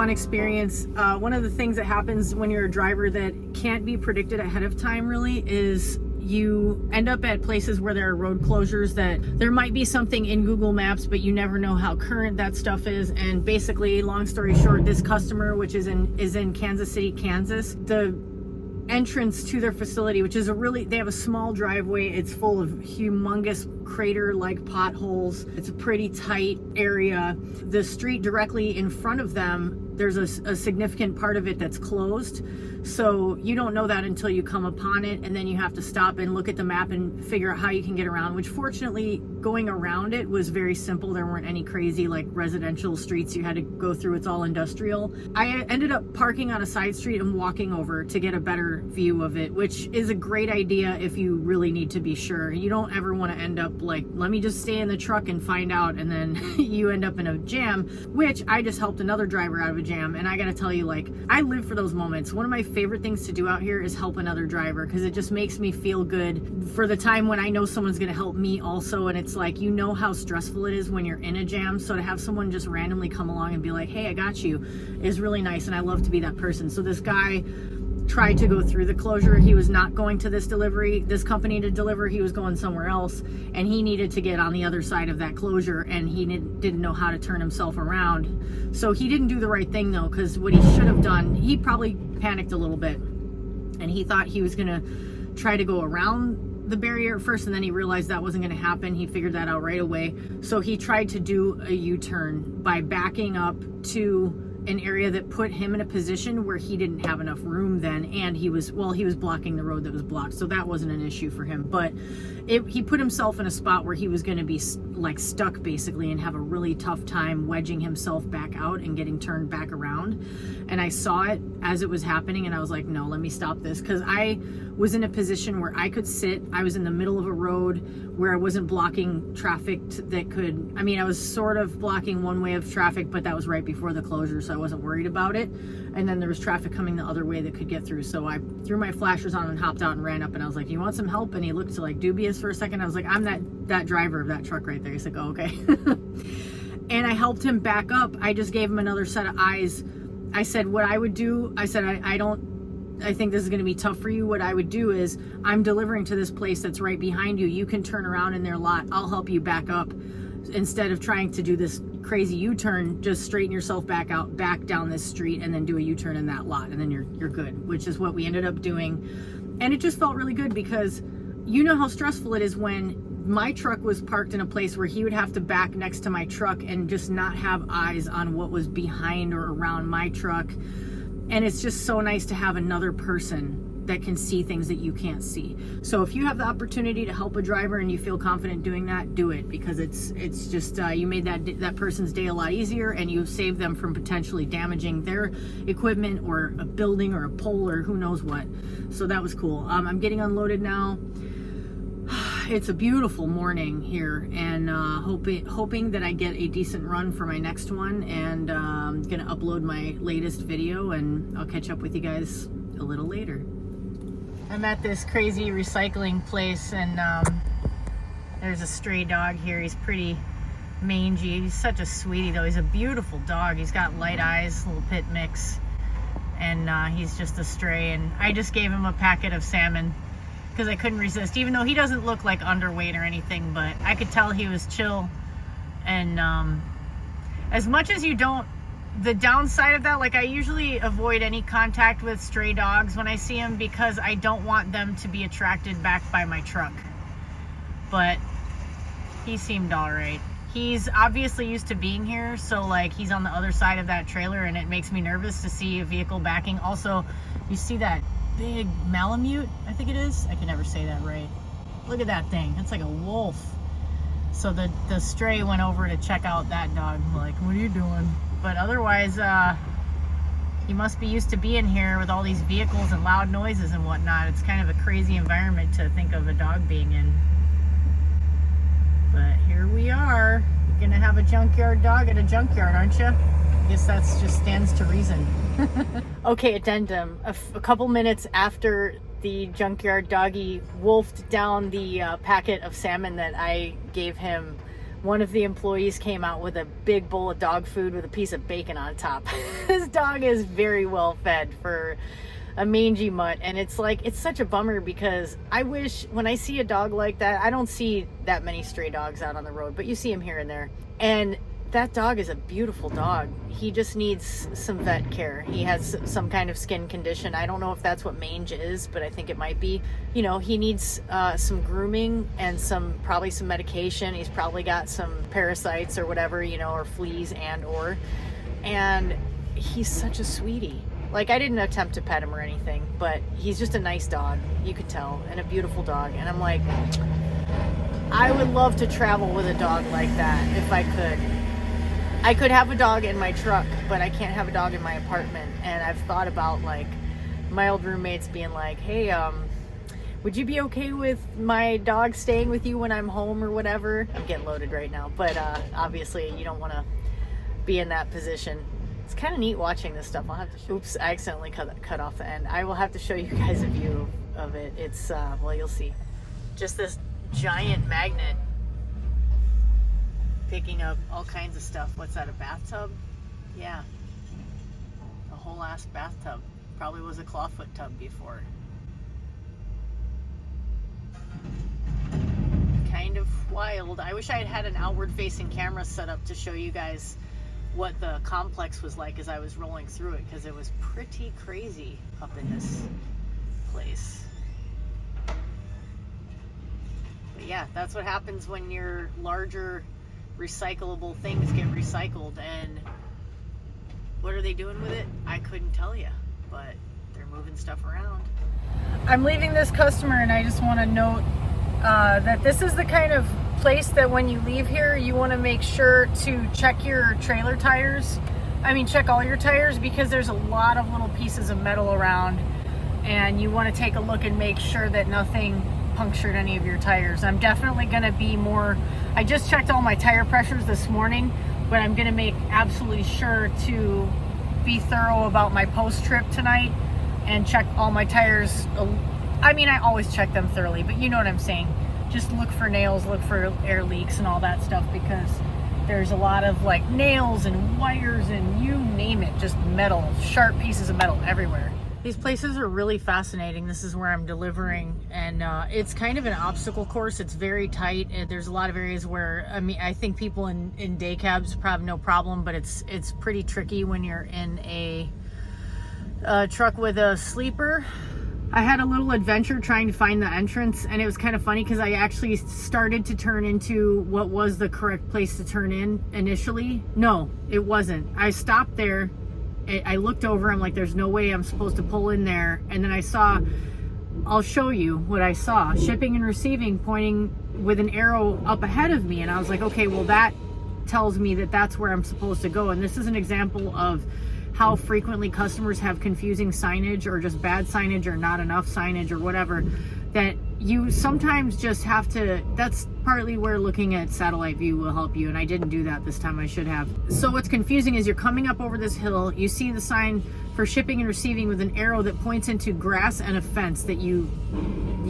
fun experience. One of the things that happens when you're a driver that can't be predicted ahead of time really is you end up at places where there are road closures that there might be something in Google Maps, but you never know how current that stuff is. And basically, long story short, this customer, which is in Kansas City, Kansas, the entrance to their facility, which is they have a small driveway. It's full of humongous crater-like potholes. It's a pretty tight area. The street directly in front of them, there's a significant part of it that's closed. So you don't know that until you come upon it, and then you have to stop and look at the map and figure out how you can get around, which fortunately going around it was very simple. There weren't any crazy like residential streets you had to go through. It's all industrial. I ended up parking on a side street and walking over to get a better view of it, which is a great idea if you really need to be sure. You don't ever want to end up like, let me just stay in the truck and find out, and then you end up in a jam, which I just helped another driver out of a jam. And I gotta tell you, like, I live for those moments. One of my favorite things to do out here is help another driver, because it just makes me feel good for the time when I know someone's gonna help me also. And it's like, you know how stressful it is when you're in a jam, so to have someone just randomly come along and be like, hey, I got you, is really nice. And I love to be that person. So this guy tried to go through the closure. He was not going to this company to deliver. He was going somewhere else, and he needed to get on the other side of that closure, and he didn't know how to turn himself around. So he didn't do the right thing though, because what he should have done, he probably panicked a little bit, and he thought he was gonna try to go around the barrier at first, and then he realized that wasn't going to happen. He figured that out right away. So he tried to do a U-turn by backing up to an area that put him in a position where he didn't have enough room then, and he was blocking the road that was blocked, so that wasn't an issue for him. But he put himself in a spot where he was going to be like stuck basically and have a really tough time wedging himself back out and getting turned back around. And I saw it as it was happening, and I was like, no, let me stop this, because I was in a position where I could sit. I was in the middle of a road where I wasn't blocking traffic I was sort of blocking one way of traffic, but that was right before the closure, so I wasn't worried about it. And then there was traffic coming the other way that could get through, so I threw my flashers on and hopped out and ran up, and I was like, you want some help? And he looked like dubious for a second. I was like, I'm that driver of that truck right there. He's like, oh, okay. And I helped him back up. I just gave him another set of eyes. I said what I would do. I said, I think this is going to be tough for you. What I would do is, I'm delivering to this place that's right behind you. You can turn around in their lot. I'll help you back up. Instead of trying to do this crazy U-turn, just straighten yourself back down this street, and then do a U-turn in that lot, and then you're good, which is what we ended up doing. And it just felt really good, because you know how stressful it is when my truck was parked in a place where he would have to back next to my truck and just not have eyes on what was behind or around my truck. And it's just so nice to have another person that can see things that you can't see. So if you have the opportunity to help a driver and you feel confident doing that, do it, because it's just you made that person's day a lot easier, and you saved them from potentially damaging their equipment or a building or a pole or who knows what. So that was cool. I'm getting unloaded now. It's a beautiful morning here, and hoping that I get a decent run for my next one, and I'm gonna upload my latest video, and I'll catch up with you guys a little later. I'm at this crazy recycling place, and there's a stray dog here. He's pretty mangy. He's such a sweetie though. He's a beautiful dog. He's got light eyes, little pit mix, and he's just a stray. And I just gave him a packet of salmon because I couldn't resist, even though he doesn't look like underweight or anything, but I could tell he was chill. And as much as you don't, the downside of that, like, I usually avoid any contact with stray dogs when I see them, because I don't want them to be attracted back by my truck. But he seemed all right. He's obviously used to being here, so like he's on the other side of that trailer, and it makes me nervous to see a vehicle backing. Also, you see that big Malamute, I think it is. I can never say that right. Look at that thing. It's like a wolf. So the stray went over to check out that dog. I'm like, what are you doing? But otherwise, he must be used to being here with all these vehicles and loud noises and whatnot. It's kind of a crazy environment to think of a dog being in. But here we are. You're gonna have a junkyard dog at a junkyard, aren't you? I guess that's just stands to reason. Okay, addendum. A couple minutes after the junkyard doggy wolfed down the packet of salmon that I gave him, one of the employees came out with a big bowl of dog food with a piece of bacon on top. This dog is very well fed for a mangy mutt, and it's like, it's such a bummer because I wish, when I see a dog like that, I don't see that many stray dogs out on the road, but you see them here and there, and that dog is a beautiful dog. He just needs some vet care. He has some kind of skin condition. I don't know if that's what mange is, but I think it might be. You know, he needs some grooming and probably some medication. He's probably got some parasites or whatever, you know, or fleas and he's such a sweetie. Like, I didn't attempt to pet him or anything, but he's just a nice dog, you could tell, and a beautiful dog. And I'm like, I would love to travel with a dog like that if I could. I could have a dog in my truck, but I can't have a dog in my apartment. And I've thought about, like, my old roommates being like, hey, would you be okay with my dog staying with you when I'm home or whatever? I'm getting loaded right now, but obviously you don't want to be in that position. It's kind of neat watching this stuff. I'll have to oops, I accidentally cut off the end. I will have to show you guys a view of it. It's, well, you'll see. Just this giant magnet picking up all kinds of stuff. What's that, a bathtub? Yeah. A whole ass bathtub. Probably was a clawfoot tub before. Kind of wild. I wish I had had an outward facing camera set up to show you guys what the complex was like as I was rolling through it, because it was pretty crazy up in this place. But yeah, that's what happens when your larger recyclable things get recycled. And what are they doing with it? I couldn't tell you, but they're moving stuff around. I'm leaving this customer, and I just want to note that this is the kind of place that when you leave here, you want to make sure to check your trailer tires. I mean, check all your tires, because there's a lot of little pieces of metal around, and you want to take a look and make sure that nothing punctured any of your tires. I'm definitely going to be more, I just checked all my tire pressures this morning, but I'm going to make absolutely sure to be thorough about my post trip tonight and check all my tires. I mean, I always check them thoroughly, but you know what I'm saying. Just look for nails, look for air leaks and all that stuff, because there's a lot of like nails and wires and you name it, just metal, sharp pieces of metal everywhere. These places are really fascinating. This is where I'm delivering, and it's kind of an obstacle course. It's very tight. There's a lot of areas where, I mean, I think people in day cabs probably have no problem, but it's pretty tricky when you're in a truck with a sleeper. I had a little adventure trying to find the entrance, and it was kind of funny because I actually started to turn into what was the correct place to turn in initially. No, it wasn't. I stopped there. I looked over, I'm like, there's no way I'm supposed to pull in there. And then I saw, I'll show you what I saw. Shipping and receiving pointing with an arrow up ahead of me. And I was like, okay, well, that tells me that that's where I'm supposed to go. And this is an example of how frequently customers have confusing signage, or just bad signage, or not enough signage, or whatever, that you sometimes just have to, that's partly where looking at satellite view will help you. And I didn't do that this time, I should have. So what's confusing is you're coming up over this hill, you see the sign for shipping and receiving with an arrow that points into grass and a fence that you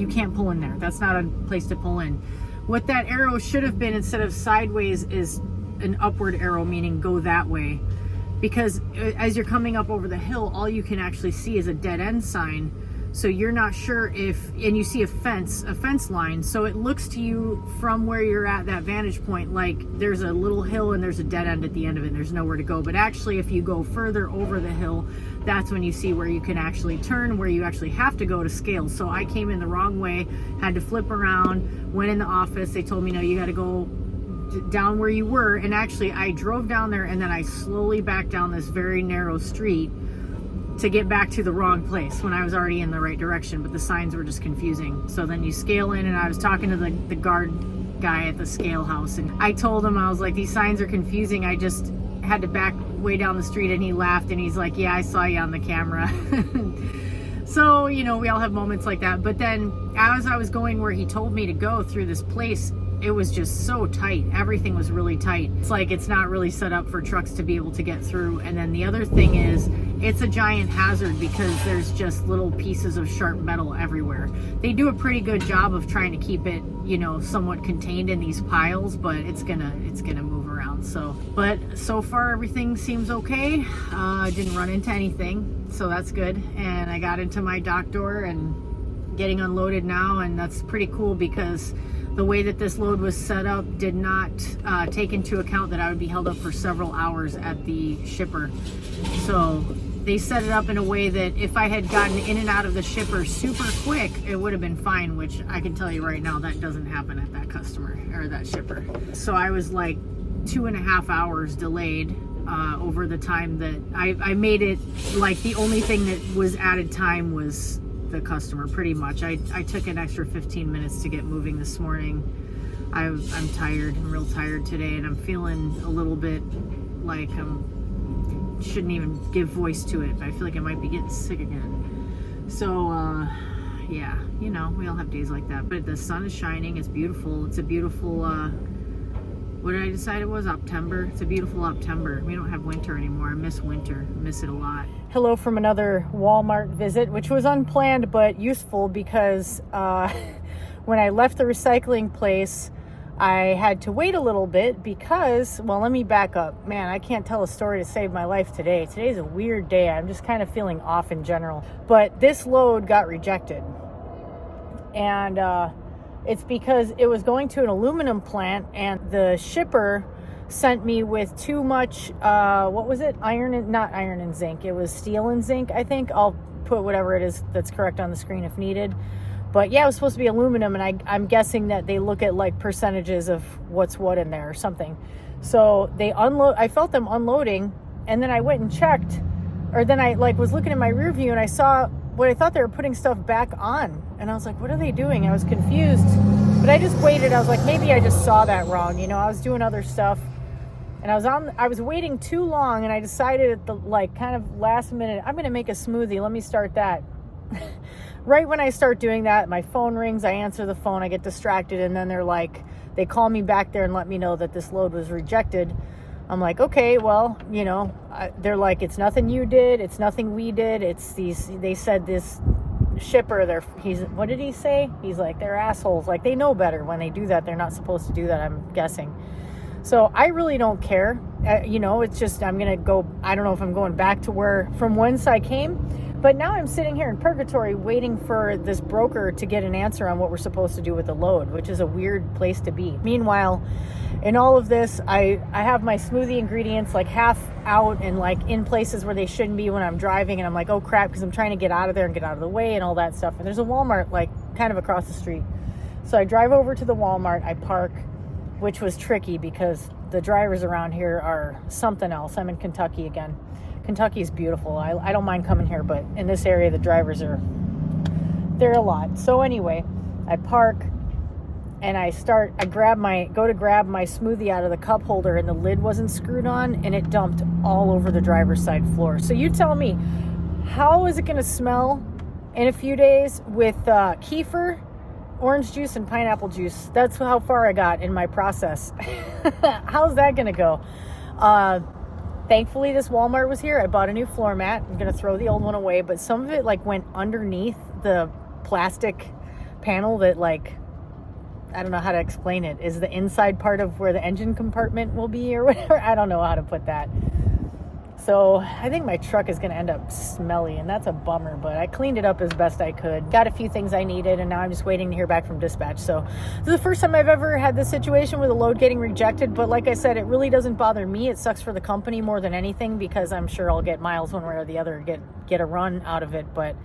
can't pull in there. That's not a place to pull in. What that arrow should have been, instead of sideways, is an upward arrow, meaning go that way. Because as you're coming up over the hill, all you can actually see is a dead end sign. So you're not sure if, and you see a fence line. So it looks to you from where you're at, that vantage point, like there's a little hill and there's a dead end at the end of it and there's nowhere to go. But actually, if you go further over the hill, that's when you see where you can actually turn, where you actually have to go to scale. So I came in the wrong way, had to flip around, went in the office. They told me, no, you got to go down where you were. And actually I drove down there, and then I slowly backed down this very narrow street to get back to the wrong place when I was already in the right direction, but the signs were just confusing. So then you scale in, and I was talking to the guard guy at the scale house, and I told him, I was like, these signs are confusing, I just had to back way down the street. And he laughed, and he's like, yeah, I saw you on the camera. So, you know, we all have moments like that. But then as I was going where he told me to go through this place, it was just so tight. Everything was really tight. It's like it's not really set up for trucks to be able to get through. And then the other thing is it's a giant hazard because there's just little pieces of sharp metal everywhere. They do a pretty good job of trying to keep it, you know, somewhat contained in these piles, but it's gonna move around. So, but so far everything seems okay. I didn't run into anything, so that's good. And I got into my dock door and getting unloaded now, and that's pretty cool because the way that this load was set up did not take into account that I would be held up for several hours at the shipper. So they set it up in a way that if I had gotten in and out of the shipper super quick, it would have been fine, which I can tell you right now, that doesn't happen at that customer or that shipper. So I was like 2.5 hours delayed over the time that I made it. Like the only thing that was added time was the customer, pretty much. I took an extra 15 minutes to get moving this morning. I'm tired. I'm real tired today, and I'm feeling a little bit like shouldn't even give voice to it, but I feel like I might be getting sick again. So yeah, you know, we all have days like that, but the sun is shining. It's beautiful. It's a beautiful what did I decide it was? September. It's a beautiful September. We don't have winter anymore. I miss winter. I miss it a lot. Hello from another Walmart visit, which was unplanned but useful because when I left the recycling place, I had to wait a little bit because, well, let me back up. Man, I can't tell a story to save my life today. Today's a weird day. I'm just kind of feeling off in general. But this load got rejected. And it's because it was going to an aluminum plant, and the shipper sent me with too much, what was it? Not iron and zinc. It was steel and zinc, I think. I'll put whatever it is that's correct on the screen if needed. But yeah, it was supposed to be aluminum, and I'm guessing that they look at like percentages of what's what in there or something. So they I felt them unloading, and then I went and checked, or then I like was looking in my rear view and I saw what I thought they were putting stuff back on. And I was like, what are they doing? I was confused, but I just waited. I was like, maybe I just saw that wrong. You know, I was doing other stuff, and I was waiting too long, and I decided at the like kind of last minute, I'm going to make a smoothie. Let me start that. Right when I start doing that, my phone rings, I answer the phone, I get distracted, and then they call me back there and let me know that this load was rejected. I'm like, okay, well, you know, they're like, it's nothing you did, it's nothing we did, they said this shipper, what did he say? He's like, they're assholes, like they know better when they do that, they're not supposed to do that, I'm guessing. So I really don't care, you know, it's just, I'm gonna go, I don't know if I'm going back to from whence I came. But now I'm sitting here in purgatory waiting for this broker to get an answer on what we're supposed to do with the load, which is a weird place to be. Meanwhile, in all of this, I have my smoothie ingredients like half out and like in places where they shouldn't be when I'm driving. And I'm like, oh crap, because I'm trying to get out of there and get out of the way and all that stuff. And there's a Walmart like kind of across the street. So I drive over to the Walmart, I park, which was tricky because the drivers around here are something else. I'm in Kentucky again. Kentucky is beautiful. I don't mind coming here, but in this area, the drivers they're a lot. So anyway, I park and I go to grab my smoothie out of the cup holder, and the lid wasn't screwed on, and it dumped all over the driver's side floor. So you tell me, how is it going to smell in a few days with kefir, orange juice, and pineapple juice? That's how far I got in my process. How's that going to go? Thankfully, this Walmart was here. I bought a new floor mat. I'm going to throw the old one away, but some of it like went underneath the plastic panel that like, I don't know how to explain it, is the inside part of where the engine compartment will be or whatever. I don't know how to put that. So I think my truck is going to end up smelly, and that's a bummer, but I cleaned it up as best I could. Got a few things I needed, and now I'm just waiting to hear back from dispatch. So this is the first time I've ever had this situation with a load getting rejected, but like I said, it really doesn't bother me. It sucks for the company more than anything because I'm sure I'll get miles one way or the other, get a run out of it, but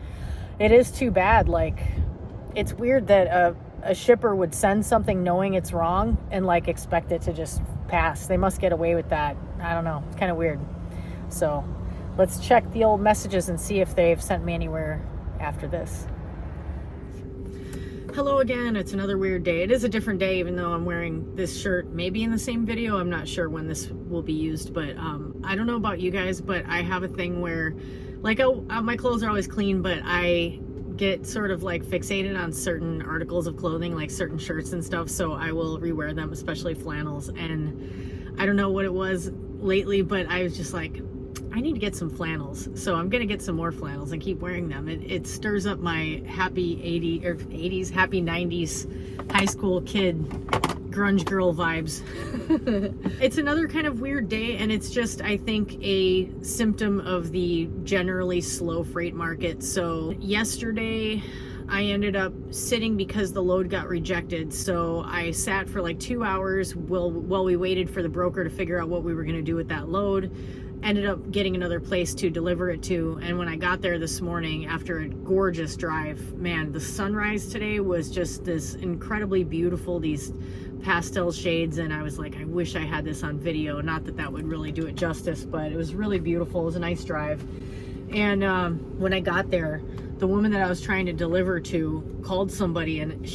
it is too bad. Like, it's weird that a shipper would send something knowing it's wrong and like expect it to just pass. They must get away with that. I don't know. It's kind of weird. So let's check the old messages and see if they've sent me anywhere after this. Hello again. It's another weird day. It is a different day, even though I'm wearing this shirt maybe in the same video. I'm not sure when this will be used, but I don't know about you guys, but I have a thing where like my clothes are always clean, but I get sort of like fixated on certain articles of clothing, like certain shirts and stuff, so I will rewear them, especially flannels. And I don't know what it was lately, but I was just like, I need to get some flannels. So I'm going to get some more flannels and keep wearing them. It stirs up my happy 80s, happy 90s high school kid grunge girl vibes. It's another kind of weird day, and it's just, I think, a symptom of the generally slow freight market. So yesterday I ended up sitting because the load got rejected. So I sat for like 2 hours while we waited for the broker to figure out what we were going to do with that load. Ended up getting another place to deliver it to. And when I got there this morning after a gorgeous drive, man, the sunrise today was just this incredibly beautiful, these pastel shades. And I was like, I wish I had this on video. Not that that would really do it justice, but it was really beautiful. It was a nice drive. And when I got there, the woman that I was trying to deliver to called somebody, and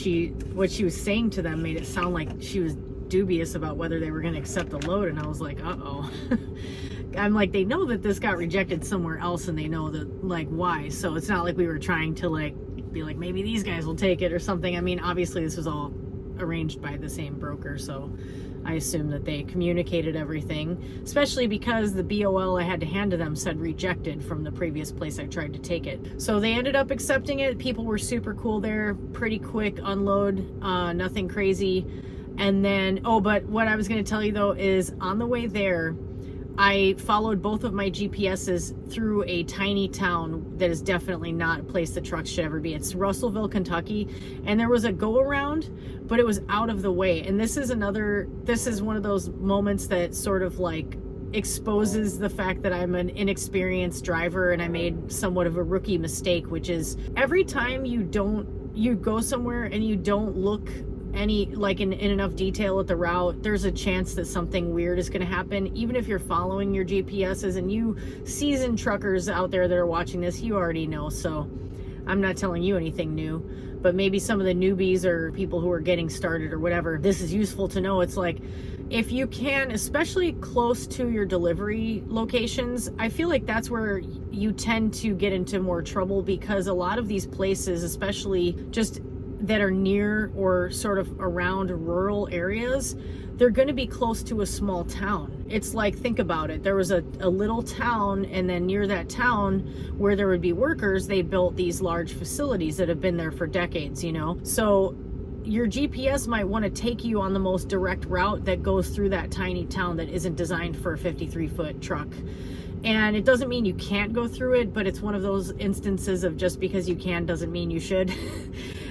what she was saying to them made it sound like she was dubious about whether they were going to accept the load. And I was like, uh-oh. I'm like, they know that this got rejected somewhere else, and they know that, like, why. So it's not like we were trying to, like, be like, maybe these guys will take it or something. I mean, obviously this was all arranged by the same broker, so I assume that they communicated everything, especially because the BOL I had to hand to them said rejected from the previous place I tried to take it. So they ended up accepting it. People were super cool there, pretty quick unload, nothing crazy. And then, but what I was going to tell you though is on the way there, I followed both of my GPSs through a tiny town that is definitely not a place that trucks should ever be. It's Russellville, Kentucky, and there was a go around, but it was out of the way. And this is one of those moments that sort of like exposes the fact that I'm an inexperienced driver and I made somewhat of a rookie mistake, which is every time you go somewhere and you don't look in enough detail at the route, there's a chance that something weird is going to happen. Even if you're following your GPSs, and you seasoned truckers out there that are watching this, you already know, so I'm not telling you anything new. But maybe some of the newbies or people who are getting started or whatever, this is useful to know. It's like, if you can, especially close to your delivery locations, I feel like that's where you tend to get into more trouble, because a lot of these places, especially just that are near or sort of around rural areas, they're going to be close to a small town. It's like, think about it. There was a little town, and then near that town where there would be workers, they built these large facilities that have been there for decades, you know? So your GPS might want to take you on the most direct route that goes through that tiny town that isn't designed for a 53-foot truck. And it doesn't mean you can't go through it, but it's one of those instances of just because you can doesn't mean you should.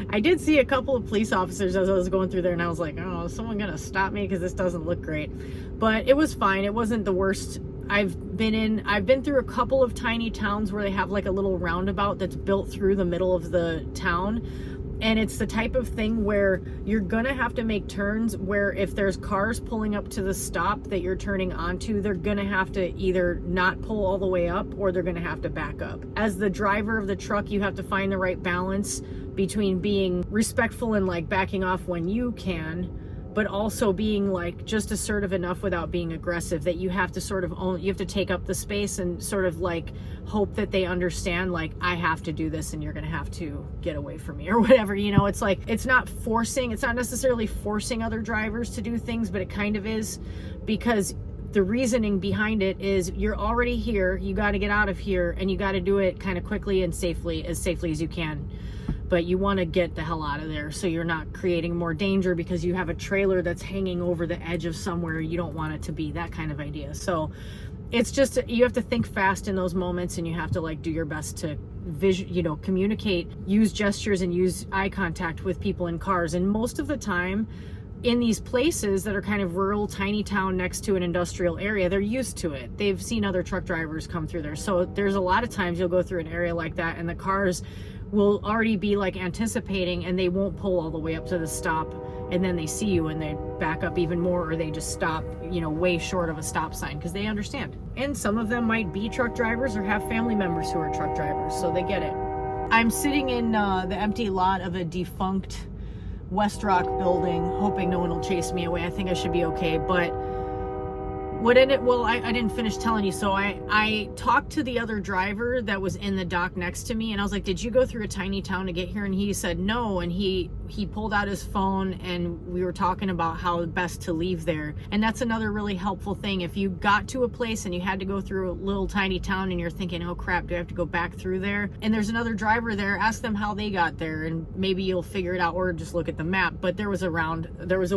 I did see a couple of police officers as I was going through there, and I was like, oh, is someone gonna stop me? Because this doesn't look great. But it was fine. It wasn't the worst I've been through a couple of tiny towns where they have like a little roundabout that's built through the middle of the town. And it's the type of thing where you're gonna have to make turns where if there's cars pulling up to the stop that you're turning onto, they're gonna have to either not pull all the way up or they're gonna have to back up. As the driver of the truck, you have to find the right balance between being respectful and like backing off when you can, but also being like just assertive enough without being aggressive, that you have to sort of you have to take up the space and sort of like hope that they understand, like, I have to do this and you're gonna have to get away from me or whatever, you know. It's like, it's not necessarily forcing other drivers to do things, but it kind of is, because the reasoning behind it is you're already here, you got to get out of here, and you got to do it kind of quickly and safely as you can. But you want to get the hell out of there so you're not creating more danger because you have a trailer that's hanging over the edge of somewhere you don't want it to be, that kind of idea. So it's just, you have to think fast in those moments, and you have to like do your best to communicate, use gestures, and use eye contact with people in cars. And most of the time in these places that are kind of rural, tiny town next to an industrial area, they're used to it. They've seen other truck drivers come through there. So there's a lot of times you'll go through an area like that and the cars will already be like anticipating, and they won't pull all the way up to the stop, and then they see you and they back up even more, or they just stop, way short of a stop sign because they understand. And some of them might be truck drivers or have family members who are truck drivers, so they get it. I'm sitting in the empty lot of a defunct West Rock building, hoping no one will chase me away. I think I should be okay, but I didn't finish telling you. So I talked to the other driver that was in the dock next to me, and I was like, did you go through a tiny town to get here? And he said no, and he he pulled out his phone and we were talking about how best to leave there. And that's another really helpful thing. If you got to a place and you had to go through a little tiny town and you're thinking, oh crap, do I have to go back through there? And there's another driver there, ask them how they got there and maybe you'll figure it out, or just look at the map. But there was a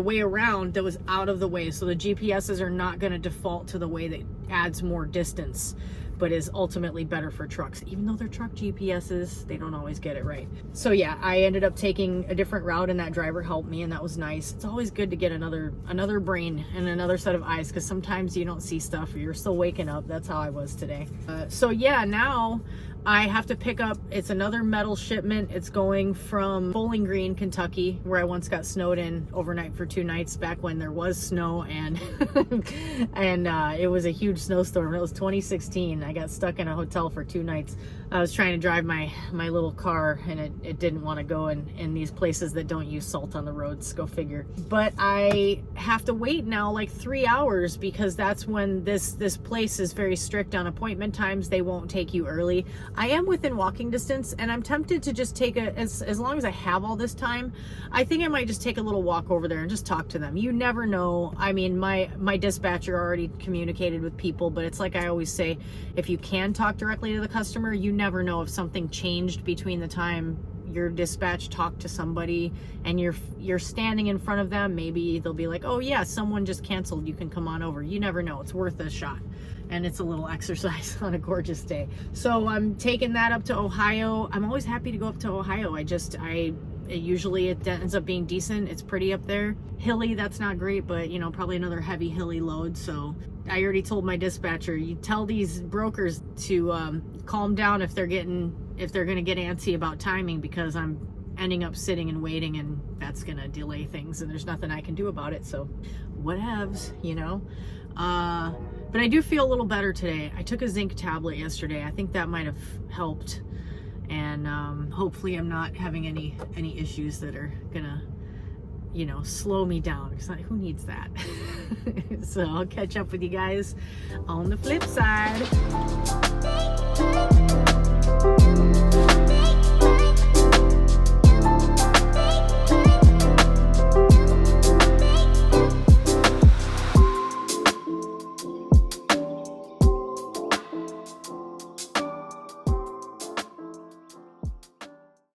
way around that was out of the way. So the GPSs are not going to default to the way that adds more distance, but is ultimately better for trucks. Even though they're truck GPSs, they don't always get it right. So yeah, I ended up taking a different route and that driver helped me, and that was nice. It's always good to get another brain and another set of eyes, because sometimes you don't see stuff or you're still waking up. That's how I was today. So yeah, now I have to pick up, it's another metal shipment. It's going from Bowling Green, Kentucky, where I once got snowed in overnight for 2 nights back when there was snow, and it was a huge snowstorm. It was 2016. I got stuck in a hotel for 2 nights. I was trying to drive my little car, and it didn't want to go in these places that don't use salt on the roads. Go figure. But I have to wait now like 3 hours, because that's when this place is very strict on appointment times. They won't take you early. I am within walking distance, and I'm tempted to just take as long as I have all this time, I think I might just take a little walk over there and just talk to them. You never know. I mean, my dispatcher already communicated with people, but it's like I always say, if you can talk directly to the customer, you never know if something changed between the time your dispatch talked to somebody and you're standing in front of them. Maybe they'll be like, oh yeah, someone just canceled, you can come on over. You never know. It's worth a shot, and it's a little exercise on a gorgeous day. So I'm taking that up to Ohio. I'm always happy to go up to Ohio. Usually it ends up being decent. It's pretty up there. Hilly, that's not great, but you know, probably another heavy hilly load. So I already told my dispatcher, you tell these brokers to calm down if they're gonna get antsy about timing, because I'm ending up sitting and waiting, and that's gonna delay things, and there's nothing I can do about it. So whatevs, you know. But I do feel a little better today. I took a zinc tablet yesterday. I think that might have helped, and hopefully I'm not having any issues that are gonna, you know, slow me down, because who needs that? So I'll catch up with you guys on the flip side.